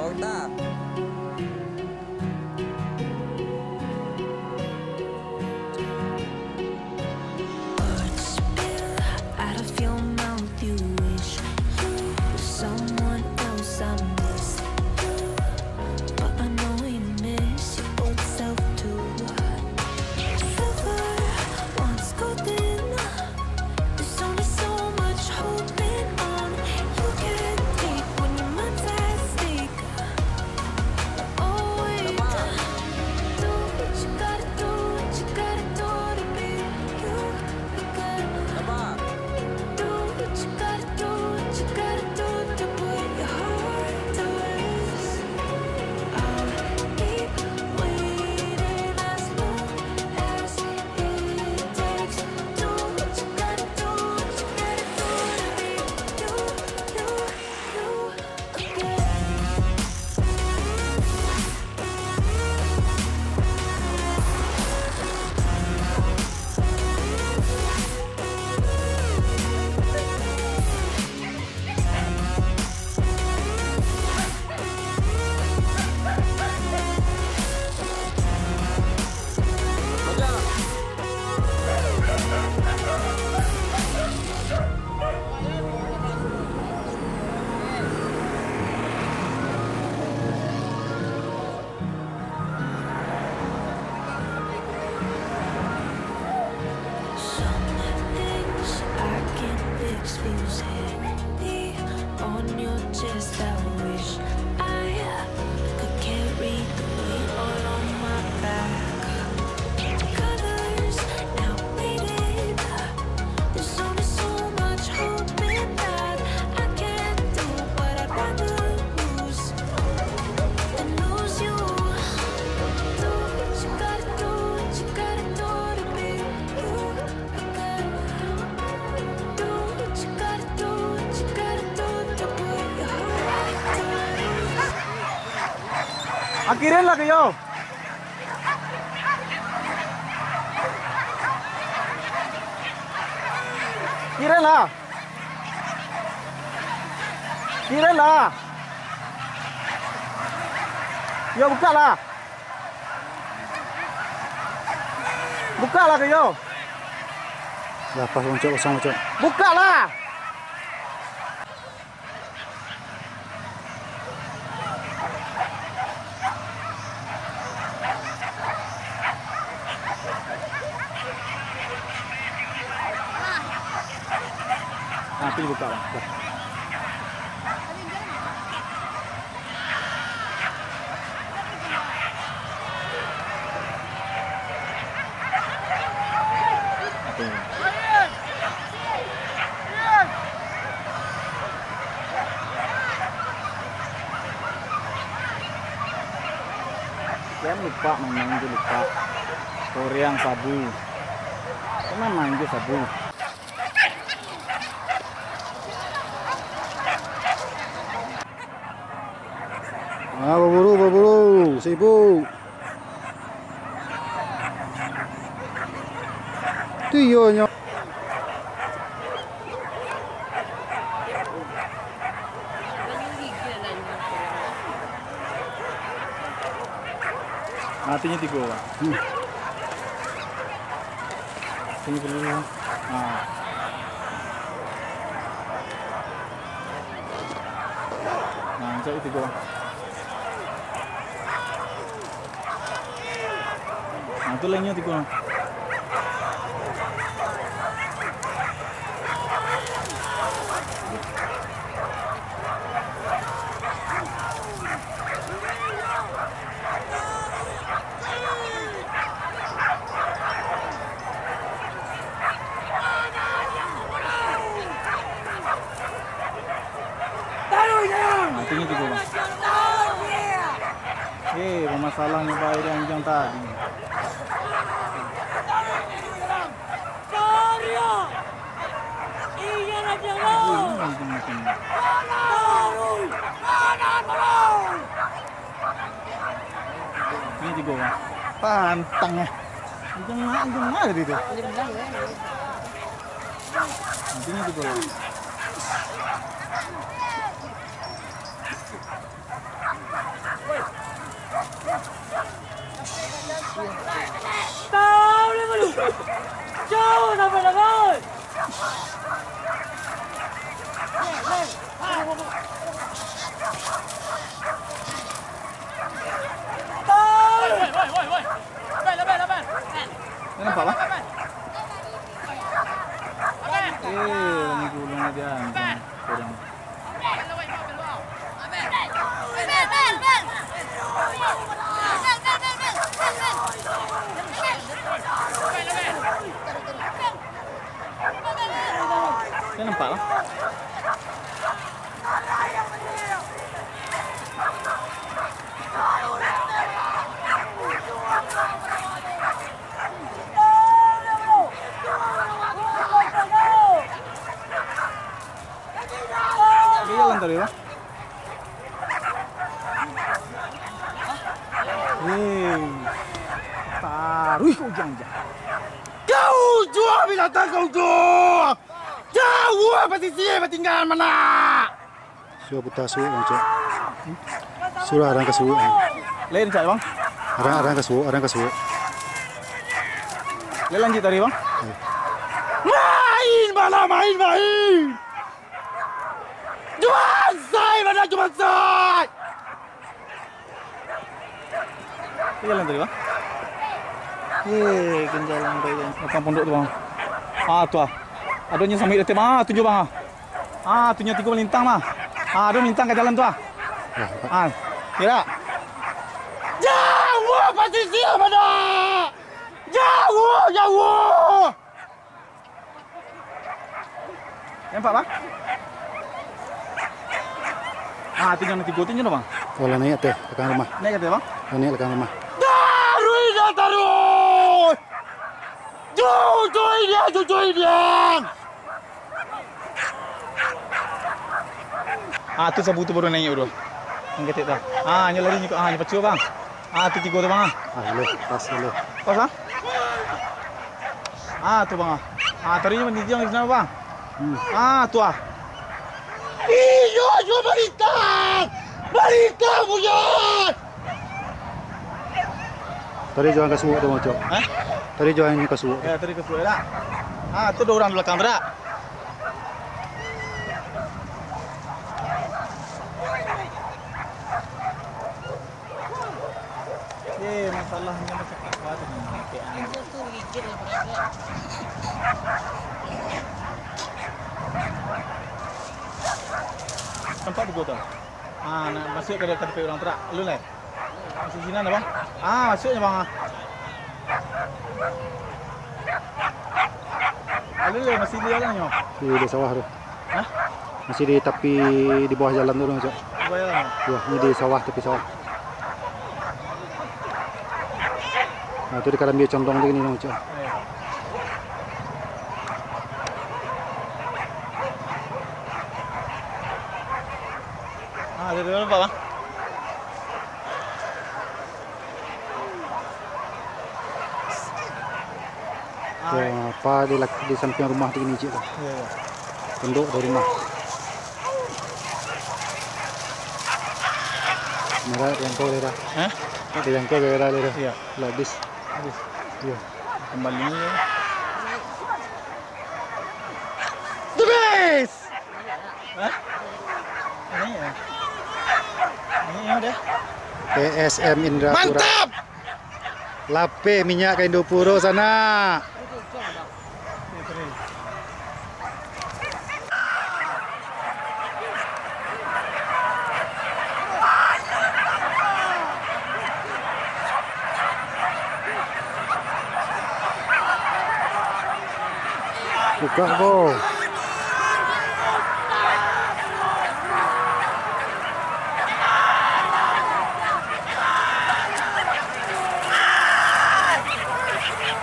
Volta. Words spill out of your mouth. You wish you were someone else. I miss you, but I know we miss your old self too. Silver once golden. There's only so much holding on. You can't take when your mind's at stake. Oh wait, do what you gotta do, what you gotta do to be you again. Do what you gotta do, what you gotta do to put your heart to rest. I'll keep waiting as long as it takes. Do what you gotta do, what you gotta do to be you again. Some things I can't fix feels heavy on your chest. I wish I could carry the weight all on my back. Colors now faded. There's only so much holding back. I can't do what I'd rather lose than lose you. Do what you gotta do, what you gotta do to be you again. Do what you gotta do, what you gotta do to put your heart to rest. Akhirin lah kayo. Kirin lah. Kirin lah. Yo buka lah. Buka lah kayo. Lepas loncok kosong macam. Buka lah. Nanti buka lah. Jangan lupa memang lupa Korean sabu. Karena mangga sabu. Berburu, sibuk. Tuyulnya. Matinya 3 orang. Sini dulu. Nah, jadi 3 orang. Nah, itu lainnya 3 orang. Nantinya 3 orang. Masalahnya bayar yang tadi. Ini 3 orang. Pantangnya. Anjing ada itu. Nantinya 3 orang. jalan tadi bang. Taruh kau jangan. Kau jual binatang kau jual. Jauh apa sih tinggal mana? Sudah putar suuk bang cok. Sudah arang ke suuk. Lain cak bang. Arang ke suuk, arang ke suuk. Lain lanjut tadi bang. Main mana main. Jual say mana jual say. Jalan tadi bang. Jalan tadi. Makan pondok tu bang. Tu adanya sampai detik mah tunjuk bang. Tunjuk 3 melintang mah. Ada melintang ke jalan tu kira. Jauh posisi mana? Jauh. Nampak bang? Tunjuk bang. Kalau naik teh, belakang rumah. Naik ke bang? Naik belakang rumah. Taruh. Cucuin dia. Tu sabu tu baru naik bro. Angkat tu. Nya lari ni nya pacu bang. Tu 3 tu bang. Boleh, pas boleh. Pas tu bang. Tarinya mendiang di sana bang. Tu Iyo, balikan punya. Tadi jual ke suuk tu bang cok. Tadi jual ini ke suuk. Ya, tadi ke suuk dah. Tu 2 orang di belakang berak. Masalahnya macam apa tu? Itu gigit lah. Tempat tu tu. Nak masuk ke dekat tepi orang terak. Lu lah. Masuk sini bang. Masuknya bang. Lu lah masih di jalannya. Di sawah tu. Masih di tepi di bawah jalan tu bang cok. Di bawah jalan. Ya, ini di sawah tepi sawah. Itu di kadang dia condong begini bang cok. Ada dulu bang. Apa di samping rumah tu ini cik tu. Penduk dari rumah. Merah yang kau lera. Yang kau lera lera. Iya. Habis. Iya. Kembali ni. The best. Ini ya. Ini ada. PSM Indrapura. Mantap. Lape minyak ke Indopuro sana. Buka kau.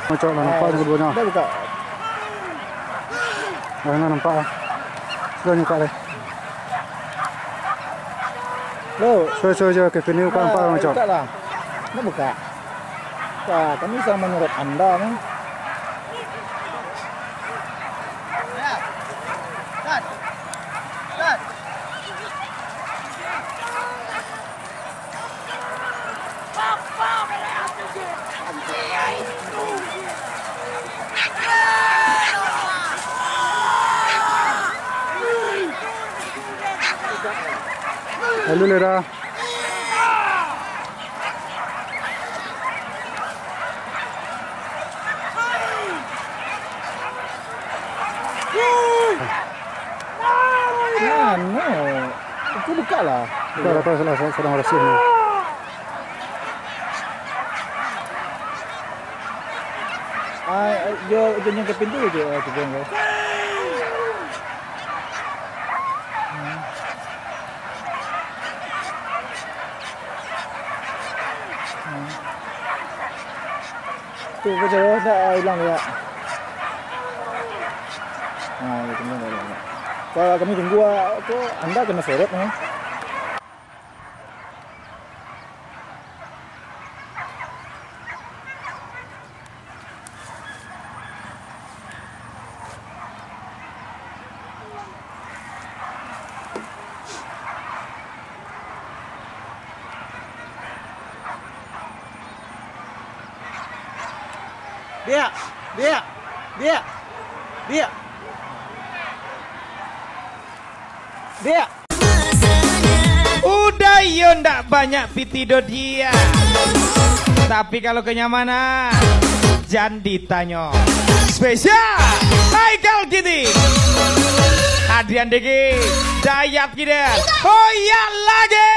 Macam mana nampak ni kebunya? Dah buka. Mana nampak? Sudah buka dah. So je ke sini buka nampak macam. Buka lah. Dah buka. Kami sedang menurut anda ni. Lalu lera. Itu buka lah. Buka apa sedang rasim ni. Dia yang ke pintu je tu bang. Tu betul dah hilang ya. Itu dah. Wah, kami tunggu tu anda kena seret nih. Dia. Udah yo ndak banyak pitido dia. Tapi kalau kenyamanan jangan ditanya. Spesial Haikal Kitty, Adrian Deki, Dayat kita. Oh ya lagi.